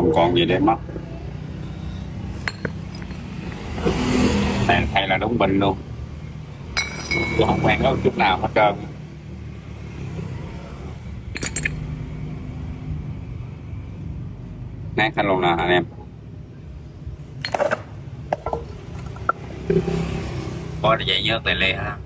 không còn gì để mất. Này thay là đúng bình luôn, tôi không quen có chút nào hết trơn. Nát hết luôn nè anh em. Có vậy nhớ tay lê ha.